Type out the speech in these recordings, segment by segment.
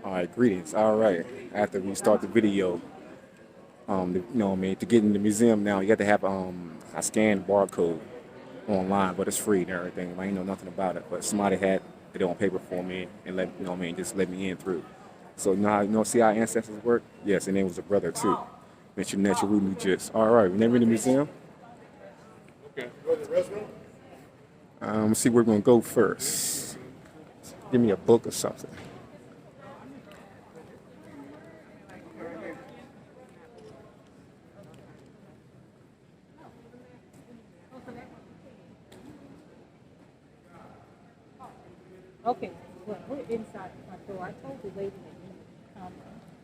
All right, greetings. All right, after we start the video, what I mean, to get in the museum now, you have to have a scanned barcode online, but it's free and everything. I ain't know nothing about it, but somebody had it on paper for me and what I mean, just let me in through. So see how ancestors work? Yes, and it was a brother too. Mentioned natural root jits. All right, we never in the museum. Let's see where we're gonna go first. Give me a book or something. Okay, well, we're inside the front door. I told the lady that you would come.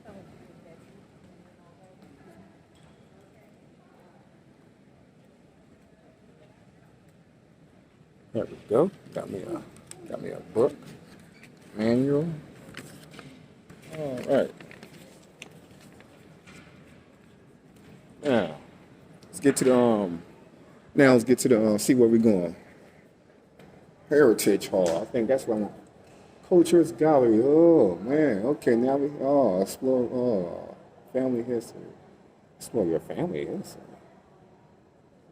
Tell her to get that. There we go. Got me a book, manual. All right. Now let's get to the Now let's get to the see where we're going. Heritage Hall. I think that's what I'm. Cultures Gallery. Oh man. Okay. Now we explore family history. Explore your family history.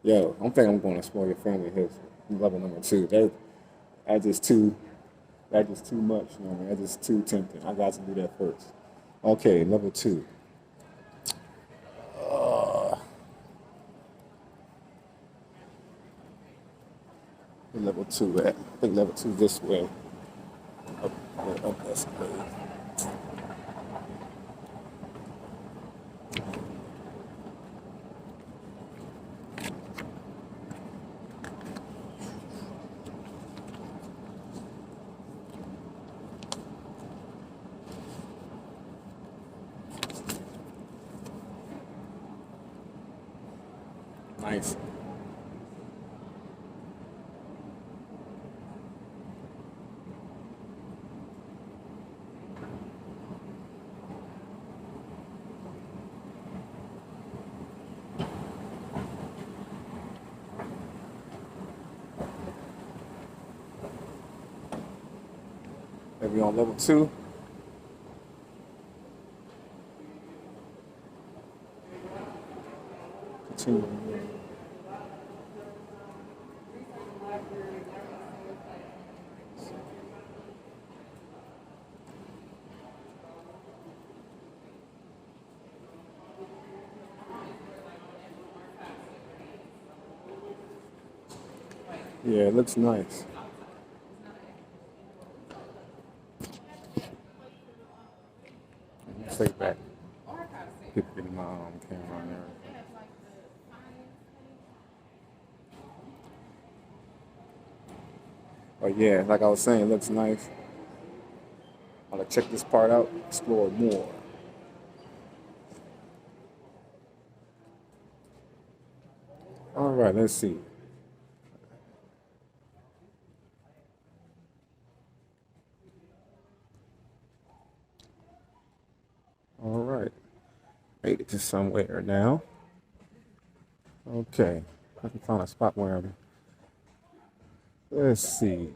Yo, I'm thinking I'm going to explore your family history. Level number two. That just too That's just too much. You know what I mean? That's just too tempting. I got to do that first. Okay, level two. Where level two at? I think level two this way. Up this way. Nice. Maybe on level two. Continue. Yeah, it looks nice. Take back. Getting my camera on there. Oh yeah, like I was saying, it looks nice. I'll check this part out, explore more. All right, let's see. All right, made it to somewhere now. Okay, I can find a spot where I'm. Let's see.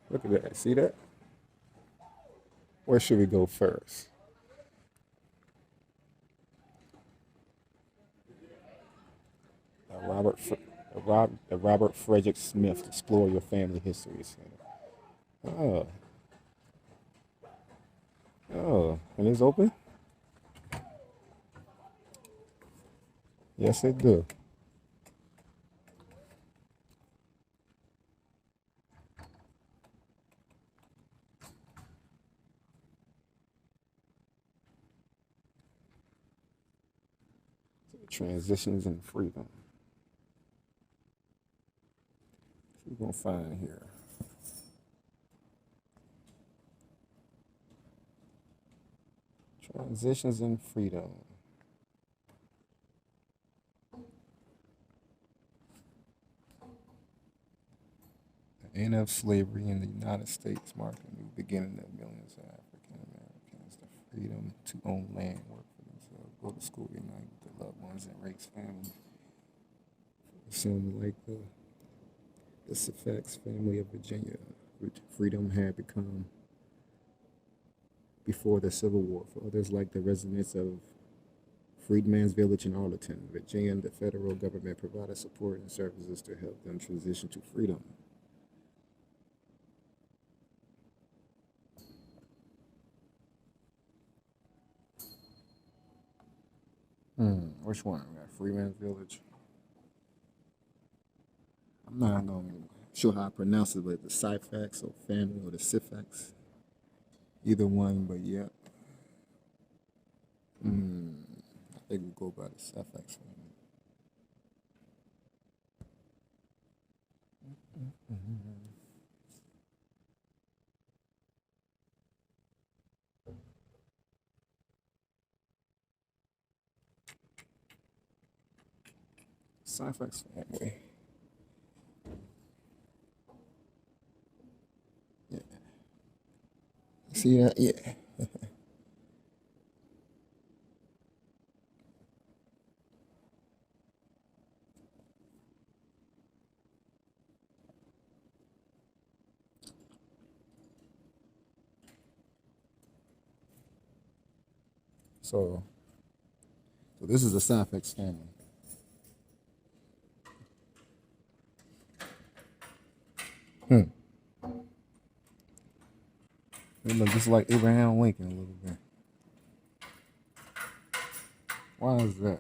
Look at that. See that? Where should we go first? The Robert Frederick Smith Explore Your Family History Center. Oh, and it's open? Yes, it do. Transitions and freedom. What we gonna find here? Transitions and freedom. The end of slavery in the United States marked a new beginning of millions of African Americans. The freedom to own land, work for themselves, go to school, unite with their loved ones, and raise families. Some like the Fax family of Virginia, which freedom had before the Civil War. For others, like the residents of Freedman's Village in Arlington, Virginia, the federal government provided support and services to help them transition to freedom. Which one? We got Freeman's Village. I'm not sure how I pronounce it, but the Syfax or family or the Syfax. Either one, but yeah. I think we go by the Syfax family. Syfax family. Yeah. See that? Yeah. So this is the Syfax family. They look just like Abraham Lincoln a little bit. Why is that?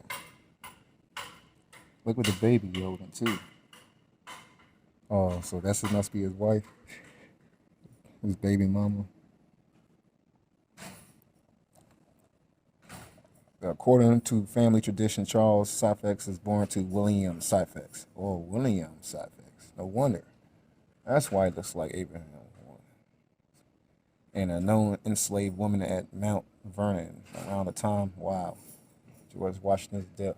Look what the baby holding too. Oh, so that must be his wife, his baby mama. According to family tradition, Charles Syfax is born to William Syfax. Oh, William Syfax. No wonder. That's why it looks like Abraham. And a known enslaved woman at Mount Vernon around the time, wow, George Washington's death.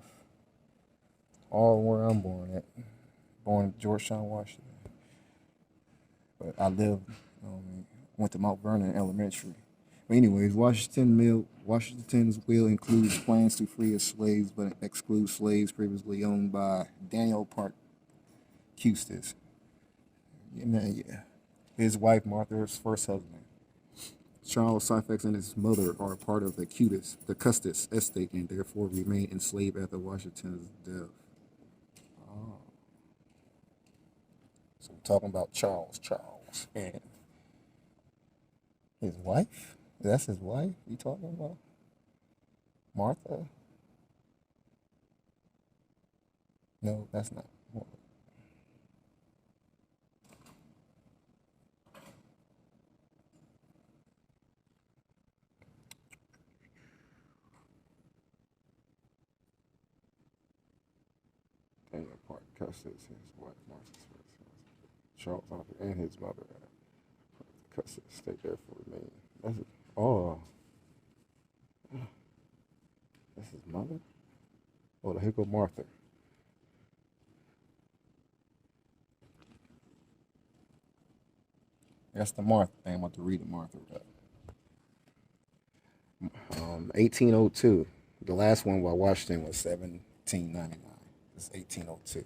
All where I'm born at. Born in Georgetown, Washington. But I lived, went to Mount Vernon Elementary. But anyways, Washington's will includes plans to free its slaves, but exclude slaves previously owned by Daniel Park Custis. Yeah. His wife, Martha's first husband. Charles Syfax and his mother are part of the Custis estate and therefore remain enslaved after Washington's death. Oh. So we're talking about Charles and his wife? That's his wife you talking about? Martha? No, that's not. Daniel Park Custis, his wife, Martha's first husband. Charles and his mother. Custis stayed there for remain. That's his mother? Oh, here go Martha. That's the Martha thing. I'm about to read the Martha. 1802. The last one by Washington was 1799. It's 1802.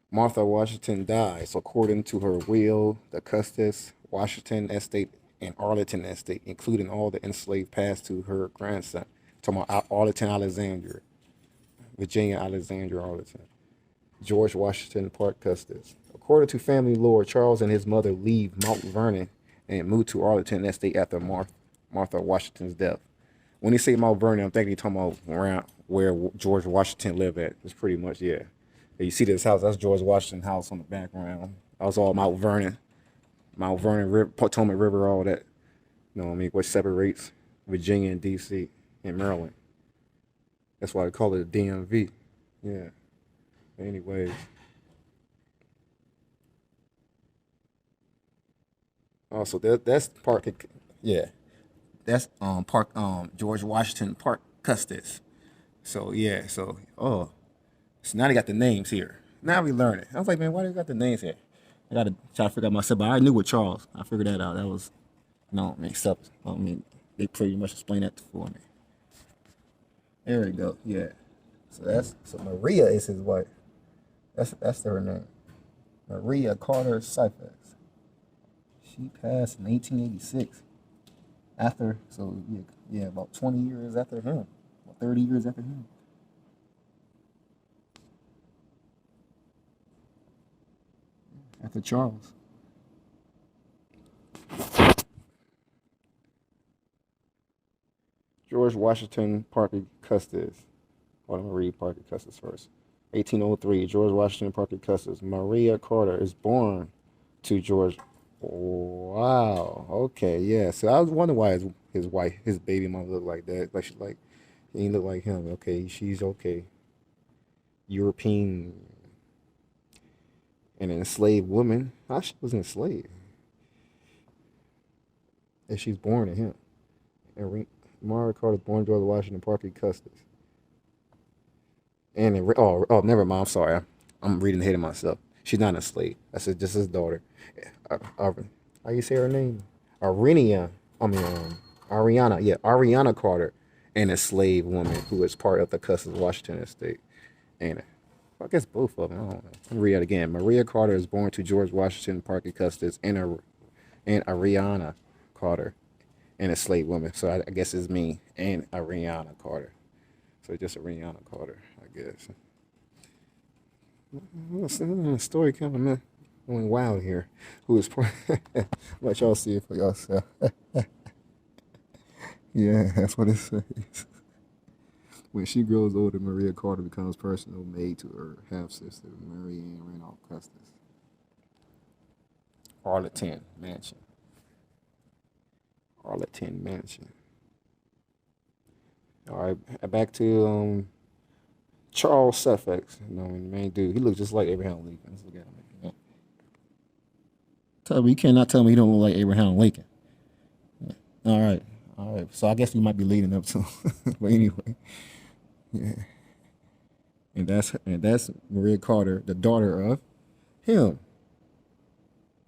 Martha Washington dies according to her will. The Custis Washington estate and Arlington estate, including all the enslaved, passed to her grandson. Talking about Arlington, Alexandria, Virginia, Alexandria, Arlington. George Washington Park Custis. According to family lore, Charles and his mother leave Mount Vernon and move to Arlington estate after Martha Washington's death. When they say Mount Vernon, I'm thinking you're talking about around where George Washington lived at. It's pretty much, yeah. You see this house, that's George Washington's house on the background. That was all Mount Vernon. Mount Vernon, River, Potomac River, all that. You know what I mean? What separates Virginia and D.C. and Maryland. That's why they call it a DMV. Yeah. Anyways. Also, that's Park. Yeah. That's Park George Washington Park Custis. So yeah. So now they got the names here. Now we learn it. I was like, man, why they got the names here? I gotta try to figure out myself. But I knew with Charles. I figured that out. That was they pretty much explained that for me. There we go. Yeah. So Maria is his wife. That's her name. Maria Carter Syfax. She passed in 1886. After, so yeah, yeah, about 20 years after him, about 30 years after him. After Charles. George Washington Parker Custis. Hold on, I'm gonna read Parker Custis first. 1803, George Washington Parker Custis. Maria Carter is born to George. Wow. Okay. Yeah. So I was wondering why his wife, his baby mom, looked like that. Like she like he didn't look like him. Okay. She's okay. European, an enslaved woman. How she was enslaved? And she's born to him. And Maria Carter born George Washington Parker Custis. And never mind. I'm sorry. I'm reading ahead of myself. She's not a slave. That's just his daughter. How you say her name? Arinia. I mean, Ariana. Yeah, Ariana Carter, and a slave woman who is part of the Custis Washington estate. And I guess both of them. I don't know. Let me read it again. Maria Carter is born to George Washington Parker Custis and Ariana Carter, and a slave woman. So I guess it's me and Ariana Carter. So just Ariana Carter, I guess. Story coming going wild here. Who is let y'all see it for yourself. Yeah, that's what it says. When she grows older, Maria Carter becomes personal maid to her half sister, Mary Ann Randolph Custis. Arlington Mansion. Arlington Mansion. All right, back to Charles Suffolk. You know, the main dude. He looks just like Abraham Lincoln. Let's look at him. Yeah. Tell me, you cannot tell me he don't look like Abraham Lincoln. Yeah. All right. So I guess we might be leading up to, but anyway, yeah. And that's Maria Carter, the daughter of him.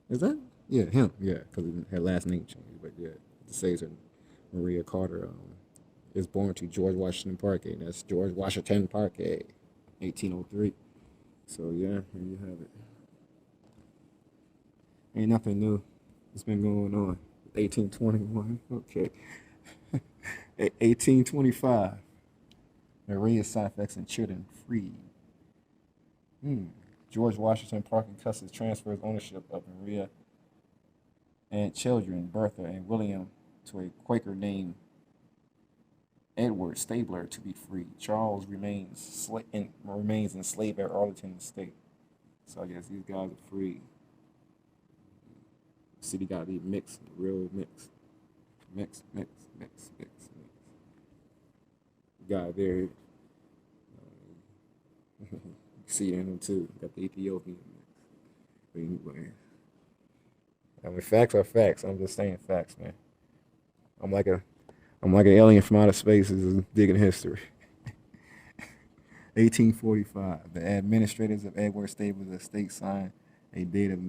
Is that? Yeah, him. Yeah, because her last name changed. But yeah, it says her Maria Carter is born to George Washington Parker. That's George Washington Parker, 1803. So yeah, here you have it. Ain't nothing new. It's been going on. 1821. Okay. 1825. Maria Syphax and children freed. George Washington Parker Custis transfers ownership of Maria and children, Bertha and William, to a Quaker named Edward Stabler to be freed. Charles remains enslaved at Arlington Estate. So I guess these guys are free. The city got to be mixed, real mixed. Mix. Guy there, you see in them too. Got the Ethiopian mix. But anyway, I mean, facts are facts. I'm just saying facts, man. I'm like a I'm like an alien from outer space is digging history. 1845, the administrators of Edward Stabler's estate signed a deed of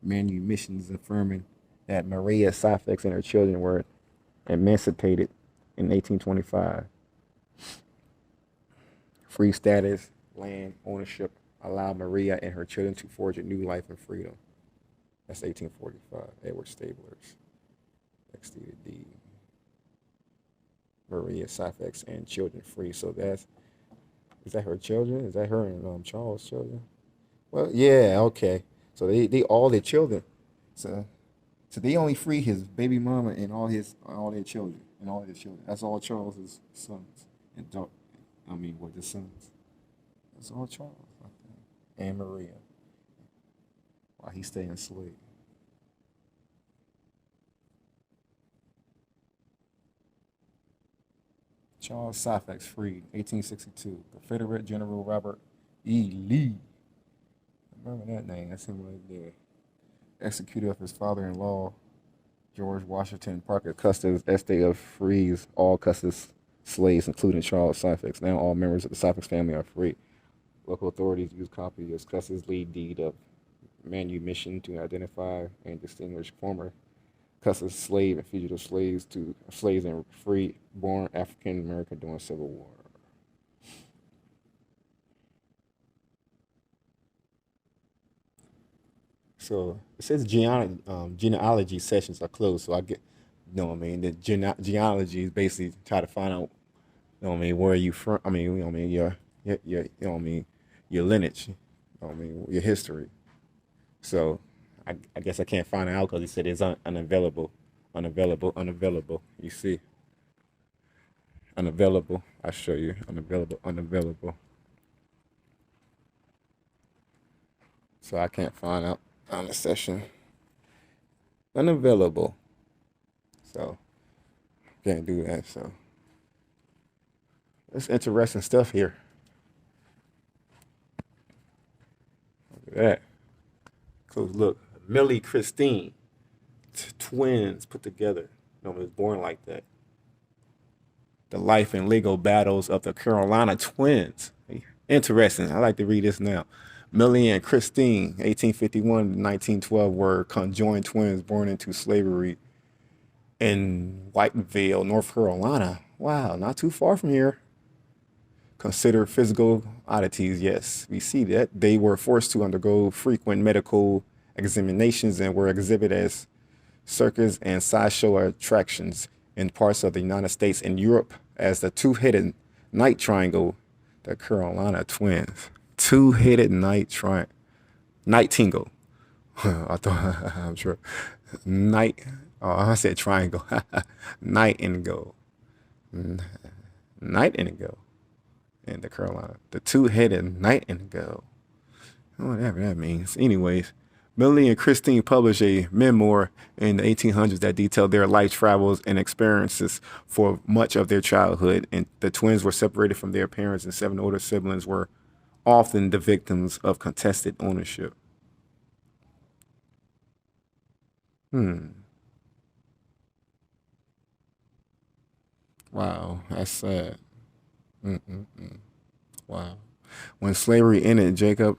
manumissions affirming that Maria Syphax and her children were emancipated in 1825. Free status, land ownership allowed Maria and her children to forge a new life in freedom. That's 1845. Edward Stabler's executed deed. Maria Syphax and children free. So is that her children? Is that her and Charles' children? Well, yeah, okay. So they all their children. So they only free his baby mama and all their children and all their children. That's all Charles's sons and the sons. That's all Charles, I think, and Maria. While he stayed enslaved. Charles Syphax freed, 1862. Confederate General Robert E. Lee. Remember that name? That's him right there. Executed of his father-in-law, George Washington Parker Custis estate of frees all Custis slaves, including Charles Syphax. Now all members of the Syphax family are free. Local authorities use copy of Custis' lead deed of manumission to identify and distinguish former Custis slave and fugitive slaves and free-born African American during the Civil War. So it says genealogy sessions are closed. So You know what I mean? The genealogy is basically try to find out, you know what I mean, where you from. I mean, you know what I mean, you know what I mean, your lineage. You know what I mean, your history. So I guess I can't find it out because he said it's unavailable, unavailable. You see, unavailable. I show you, unavailable. So I can't find out on the session, unavailable. So can't do that. So it's interesting stuff here. Look at that. Cause look, Millie Christine, twins put together. You know, was born like that. The life and legal battles of the Carolina twins. Interesting. I like to read this now. Millie and Christine, 1851 to 1912, were conjoined twins born into slavery in Whiteville, North Carolina. Wow, not too far from here. Considered physical oddities, yes, we see that. They were forced to undergo frequent medical examinations and were exhibited as circus and sideshow attractions in parts of the United States and Europe as the two-headed night triangle, the Carolina twins. Two-headed nightingale. I thought I'm sure night. Oh, I said triangle. Nightingale. Nightingale in the Carolina. The two-headed nightingale. Whatever that means. Anyways, Millie and Christine published a memoir in the 1800s that detailed their life travels and experiences for much of their childhood. And the twins were separated from their parents, and seven older siblings were often the victims of contested ownership. Wow, that's sad. Wow. When slavery ended, Jacob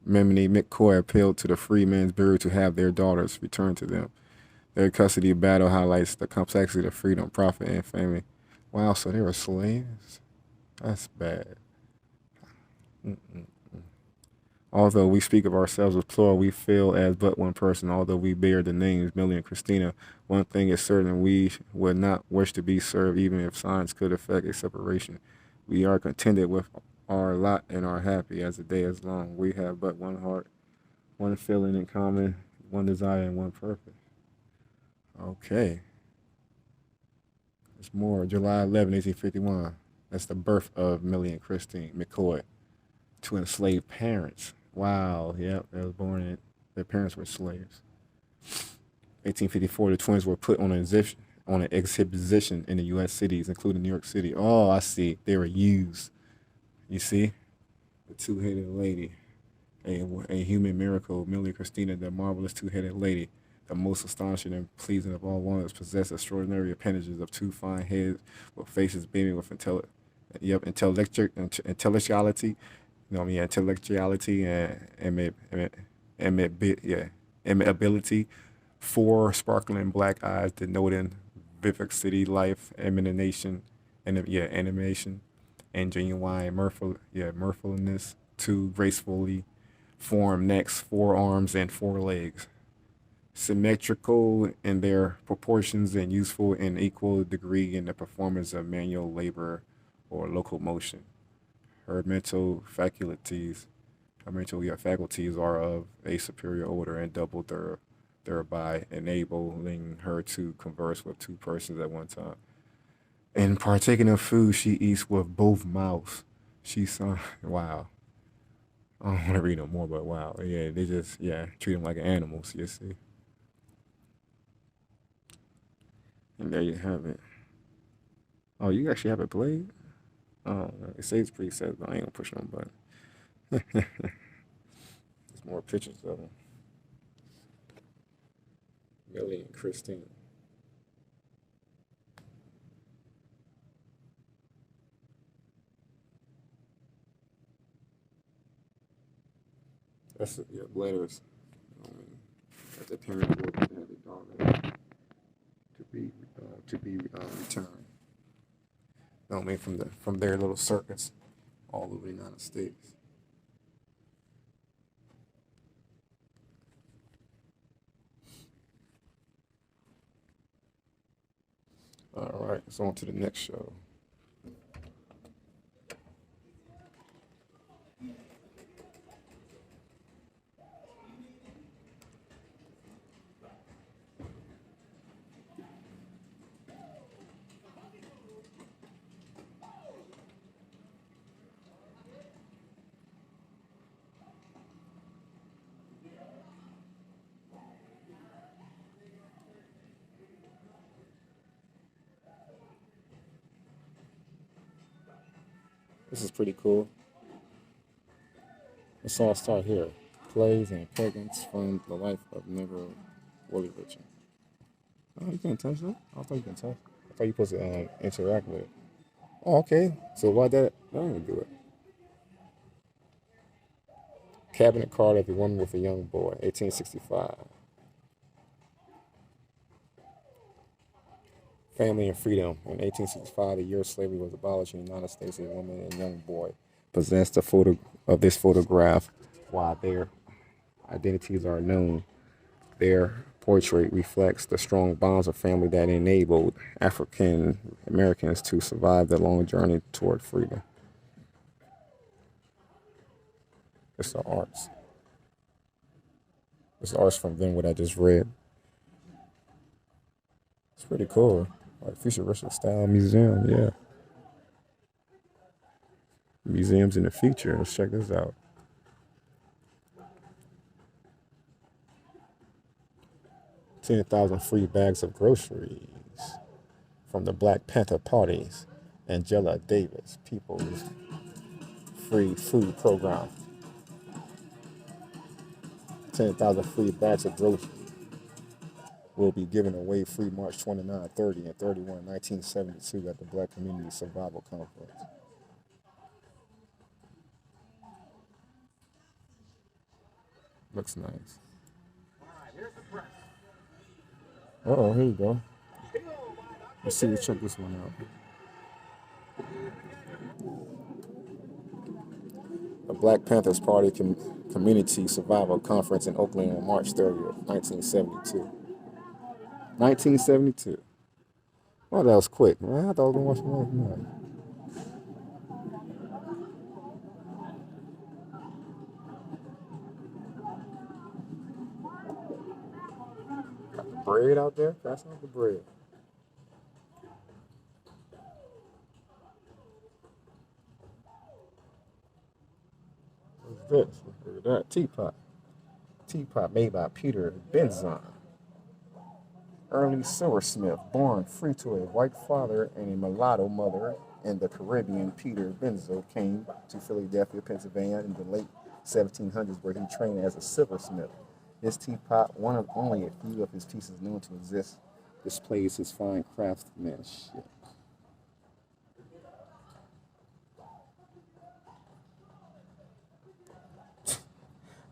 Memney McCoy appealed to the Freedmen's Bureau to have their daughters returned to them. Their custody battle highlights the complexity of freedom, profit, and family. Wow, so they were slaves? That's bad. Although we speak of ourselves as plural, we feel as but one person. Although we bear the names Millie and Christina, one thing is certain: we would not wish to be served, even if science could affect a separation. We are contented with our lot and are happy as the day is long. We have but one heart, one feeling in common, one desire, and one purpose. Okay, there's more. July 11, 1851. That's the birth of Millie and Christine McCoy, two enslaved parents. Wow, yep, they was born in, their parents were slaves. 1854, the twins were put on an exhibition in the U.S. cities, including New York City. Oh, I see. They were used. You see, the two-headed lady, a human miracle. Millie Christina, the marvelous two-headed lady, the most astonishing and pleasing of all wonders, possessed extraordinary appendages of two fine heads with faces beaming with intellectuality. You know what I mean? Intellectuality and amiability. Four sparkling black eyes denoting vivacity, life, emanation, and animation, and genuine mirthfulness. Two gracefully formed necks, four arms, and four legs, symmetrical in their proportions and useful in equal degree in the performance of manual labor or locomotion. Her mental faculties, faculties are of a superior order and double thereby enabling her to converse with two persons at one time. In partaking of food, she eats with both mouths. Wow. I don't want to read no more, but wow. Yeah, they just, treat them like animals, you see. And there you have it. Oh, you actually have it played? Oh, it saves presets, but I ain't gonna push no button. There's more pictures of them. Millie and Christine. That's letters. Um, that the parents wrote to their daughter to be returned. You know what I mean, from their little circus all over the United States. All right, so on to the next show. This is pretty cool. Let's all start here. Plays and pagans from the life of Negro Willie Richard. Oh, you can't touch that? I thought you can touch. I thought you supposed to interact with it. Oh, okay. So why that? I don't do it. Cabinet card of a woman with a young boy, 1865. Family and freedom. In 1865, the year of slavery was abolished in the United States. A woman and young boy possessed a photo of this photograph while their identities are known. Their portrait reflects the strong bonds of family that enabled African Americans to survive the long journey toward freedom. It's the arts. It's the arts from then what I just read. It's pretty cool. Like futuristic style museum, yeah. Museums in the future. Let's check this out. 10,000 free bags of groceries from the Black Panther parties. Angela Davis, People's Free Food Program. 10,000 free bags of groceries will be given away free March 29, 30, and 31, 1972 at the Black Community Survival Conference. Looks nice. Uh-oh, here you go. Let's see, check this one out. The Black Panthers Party Community Survival Conference in Oakland on March 30th, 1972. 1972. Well, that was quick, man. I thought I was going to watch more than that. Got the bread out there. That's not the bread. What's this? Look at that. Teapot. Teapot made by Peter Benzon. Early silversmith, born free to a white father and a mulatto mother in the Caribbean, Peter Benzo came to Philadelphia, Pennsylvania in the late 1700s, where he trained as a silversmith. This teapot, one of only a few of his pieces known to exist, displays his fine craftsmanship.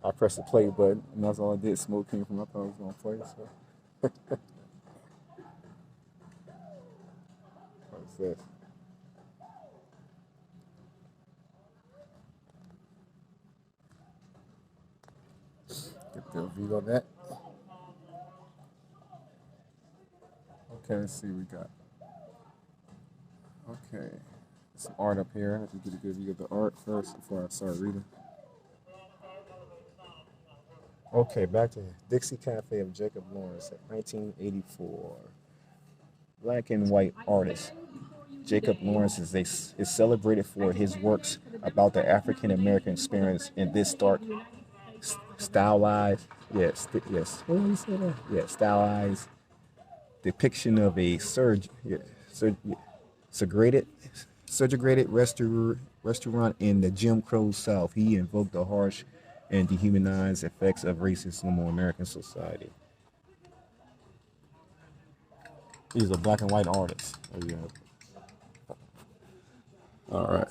I pressed the play button, and that's all I did. Smoke came from. I thought I was gonna play. So, what's this? Get the view of that. Okay, let's see what we got. Okay, some art up here. Let me get a good view of the art first before I start reading. Okay, back to Dixie Cafe of Jacob Lawrence, 1984. Black and white artist Jacob Lawrence is celebrated for his works about the African American experience in this stark, stylized, what did he say that? Yeah, stylized depiction of a segregated restaurant in the Jim Crow South. He invoked the harsh and dehumanized effects of racism on American society. He's a black and white artist. Oh, yeah. All right.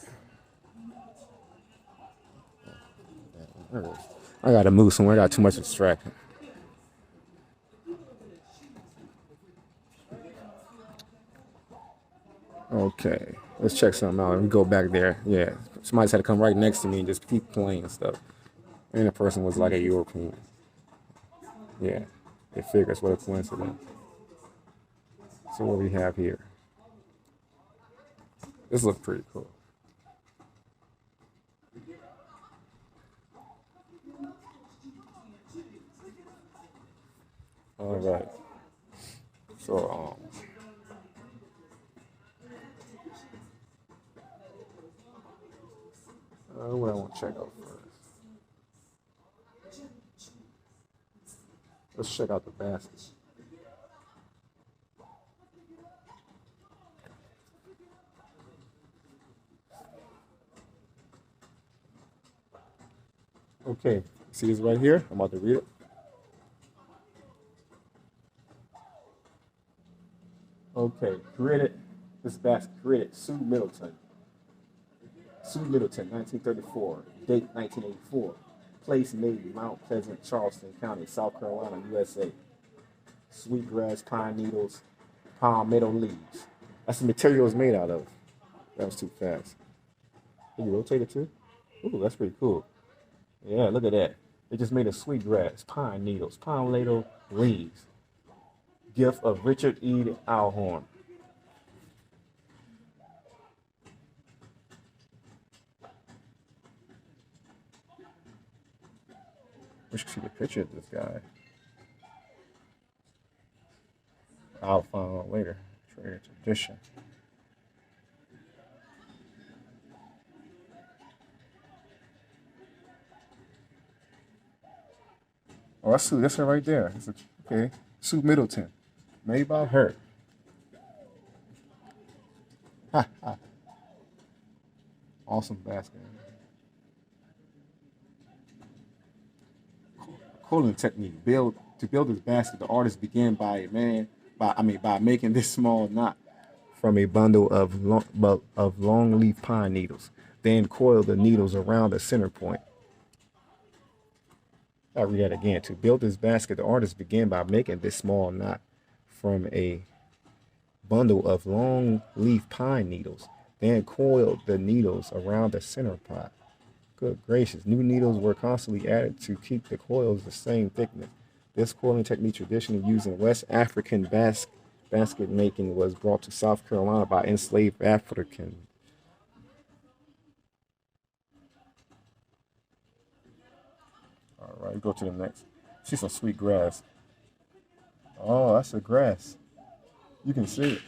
I gotta move somewhere. I got too much distraction. Okay, let's check something out. Let me go back there. Yeah, somebody's had to come right next to me and just keep playing and stuff. And the person was like a European. Yeah, it figures what a coincidence. So what we have here? This looks pretty cool. All right. So what I want to check out first. Let's check out the basket. Okay, see this right here? I'm about to read it. Okay, this basket created Sue Middleton. Sue Middleton, 1934. Date 1984. Place made Mount Pleasant, Charleston County, South Carolina, USA. Sweetgrass, pine needles, palmetto leaves. That's the material it's made out of. That was too fast. Can you rotate it too? Ooh, that's pretty cool. Yeah, look at that. They just made a sweetgrass, pine needles, palmetto leaves. Gift of Richard E. Alhorn. We should see the picture of this guy. I'll find out later. Trade tradition. Oh, that's Sue. That's her right there. Okay. Sue Middleton. Made by her. Ha ha. Awesome basket. Coiling technique. To build this basket, the artist began by making this small knot from a bundle of long leaf pine needles. Then coil the needles around the center point. I'll read that again. To build this basket, the artist began by making this small knot from a bundle of long leaf pine needles. Then coiled the needles around the center pot. Good gracious. New needles were constantly added to keep the coils the same thickness. This coiling technique, traditionally used in West African basket making, was brought to South Carolina by enslaved Africans. All right, go to the next. See some sweet grass. Oh, that's the grass. You can see it.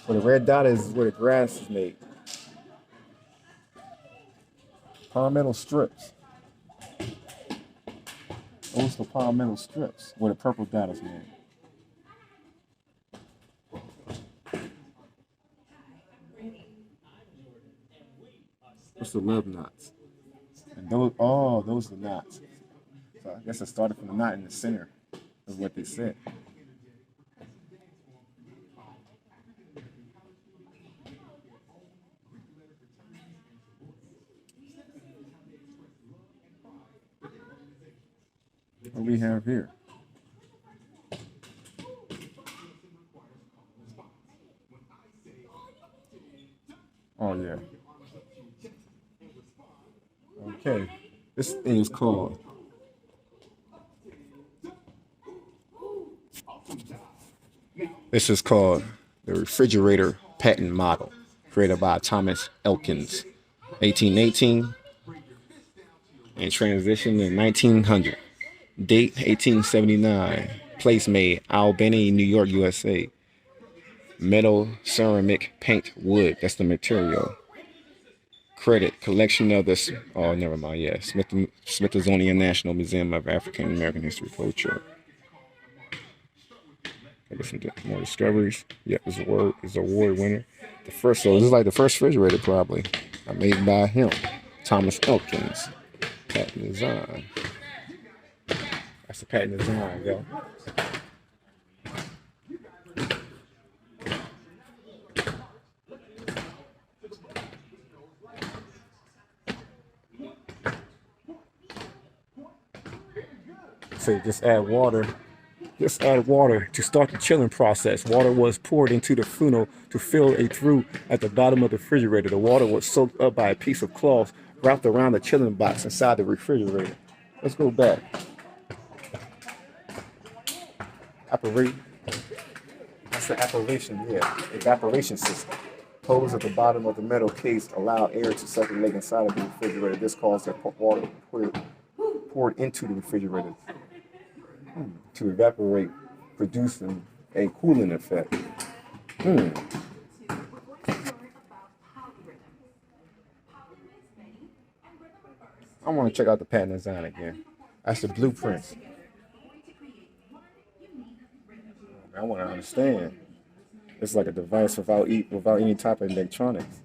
Where the red dot is where the grass is made. Palmetto strips. Those are the palmetto strips where the purple dot is made. What's the love knots? And those are the knots. So I guess it started from the knot in the center, is what they said. What do we have here? Oh yeah. Okay. This thing is called the refrigerator patent model, created by Thomas Elkins, 1818, and transitioned in 1900. Date 1879. Place made Albany, New York, USA. Metal, ceramic, paint, wood. That's the material. Credit collection of this. Oh, never mind. Yeah, Smithsonian National Museum of African American History Culture. I guess some more discoveries. Yeah, it's award winner. So this is like the first refrigerator probably made by him, Thomas Elkins. Patent design. That's the patent design, yo. So just add water. Just add water to start the chilling process. Water was poured into the funnel to fill a through at the bottom of the refrigerator. The water was soaked up by a piece of cloth wrapped around the chilling box inside the refrigerator. Let's go back. Operate. That's the evaporation system. Holes at the bottom of the metal case allow air to circulate inside of the refrigerator. This causes water poured into the refrigerator to evaporate, producing a cooling effect. I want to check out the patent design again. That's the blueprints. I want to understand. It's like a device without any type of electronics.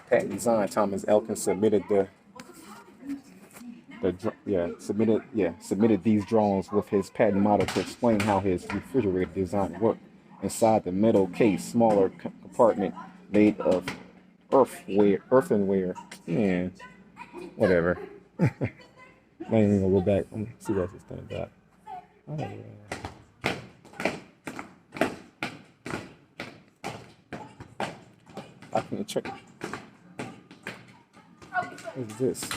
Patent design. Thomas Elkin submitted submitted these drawings with his patent model to explain how his refrigerator design worked. Inside the metal case, smaller compartment made of earthenware. Yeah, whatever. I ain't even gonna go back. Let me see what this thing got. Oh, yeah. I can check it. What is this?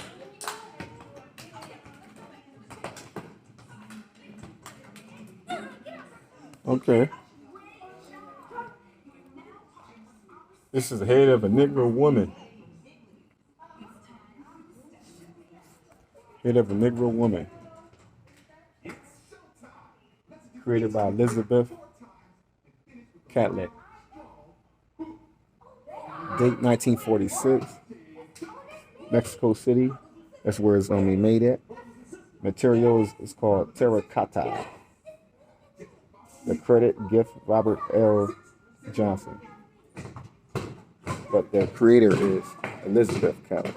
Okay. This is the head of a Negro woman. Head of a Negro woman. Created by Elizabeth Catlett. Date 1946. Mexico City. That's where it's only made at. Materials is called terracotta. The credit gift Robert L. Johnson. But the creator is Elizabeth Catlett.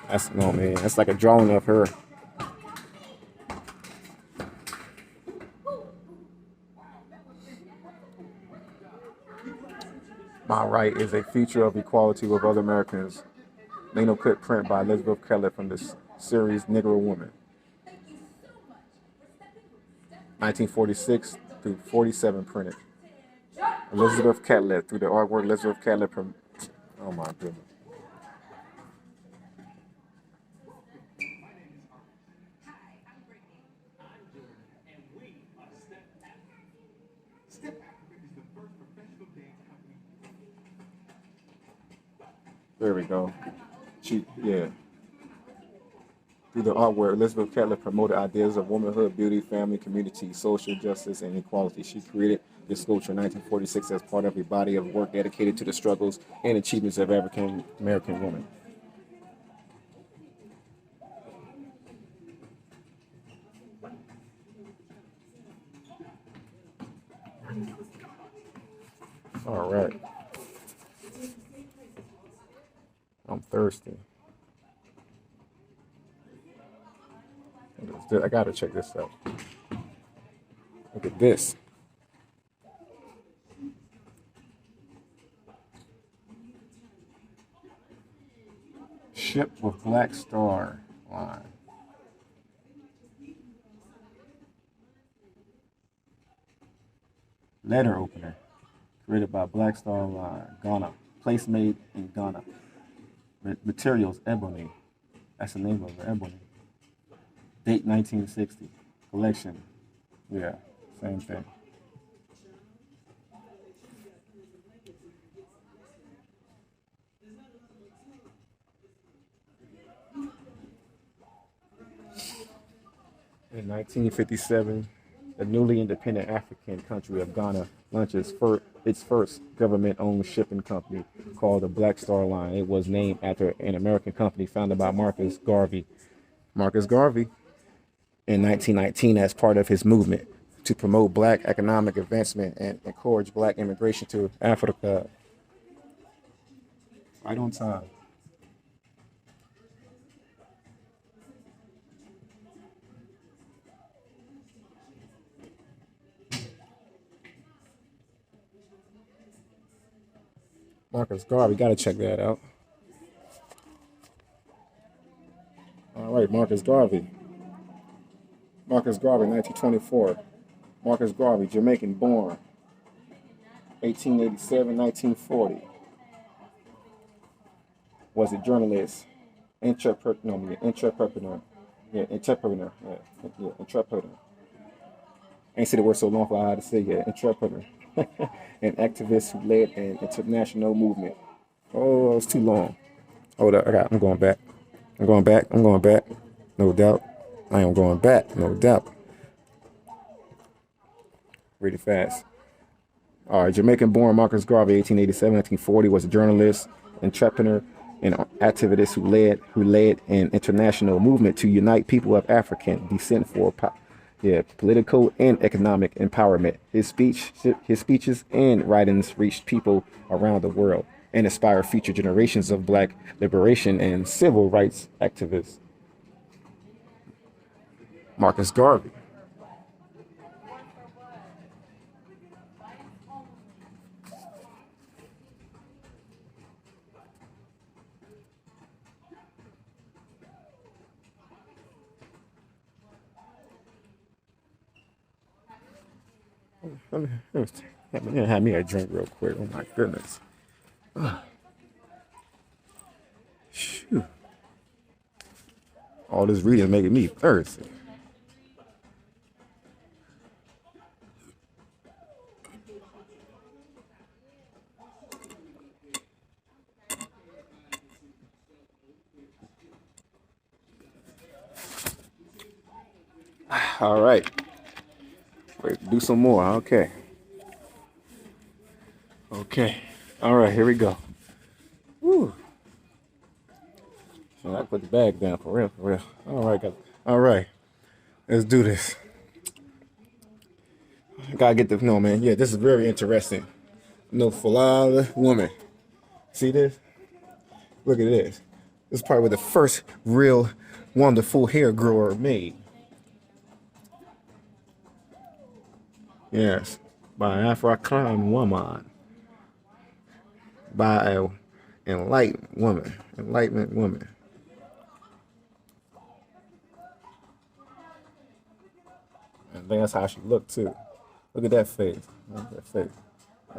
That's like a drawing of her. My right is a feature of equality with other Americans. Leno Clip print by Elizabeth Catlett from the series Negro Woman. 1946 through 47 printed. Elizabeth Catlett through the artwork Elizabeth Catlett from. Oh my goodness. There we go. Through the artwork, Elizabeth Catlett promoted ideas of womanhood, beauty, family, community, social justice, and equality. She created this sculpture in 1946 as part of a body of work dedicated to the struggles and achievements of African American women. All right. I'm thirsty. I gotta check this out. Look at this. Ship with Black Star line. Letter opener. Created by Black Star Line, Ghana. Place made in Ghana. Materials, ebony. That's the name of it, ebony. Date 1960. Collection. Yeah, same thing. In 1957, the newly independent African country of Ghana launches its first government-owned shipping company called the Black Star Line. It was named after an American company founded by Marcus Garvey. Marcus Garvey, in 1919, as part of his movement to promote black economic advancement and encourage black immigration to Africa. Right on time. Marcus Garvey, gotta check that out. All right, Marcus Garvey. Marcus Garvey, 1924. Marcus Garvey, Jamaican born, 1887, 1940. Was a journalist entrepreneur. Yeah, entrepreneur. Yeah, entrepreneur. I ain't said the word so long for how to say it. Yeah, entrepreneur. An activist who led an international movement. Oh, it's too long. Hold up, I'm going back. I'm going back. I'm going back. No doubt. I am going back. No doubt. Really fast. All right, Jamaican-born Marcus Garvey, 1887-1940, was a journalist, entrepreneur, and activist who led an international movement to unite people of African descent for political and economic empowerment. His speeches and writings reached people around the world and inspired future generations of Black liberation and civil rights activists. Marcus Garvey. Let me have me a drink real quick. Oh my goodness. Phew. All this reading is making me thirsty. All right. Wait, do some more. Okay. Okay. All right, here we go. Woo. So I put the bag down for real, for real. All right, guys. All right. Let's do this. I gotta get the no man. Yeah, this is very interesting. No Falala woman. See this? Look at this. This is probably what the first real wonderful hair grower made. Yes. By an African woman. By a enlightenment woman. And that's how she looked too. Look at that face. Look at that face.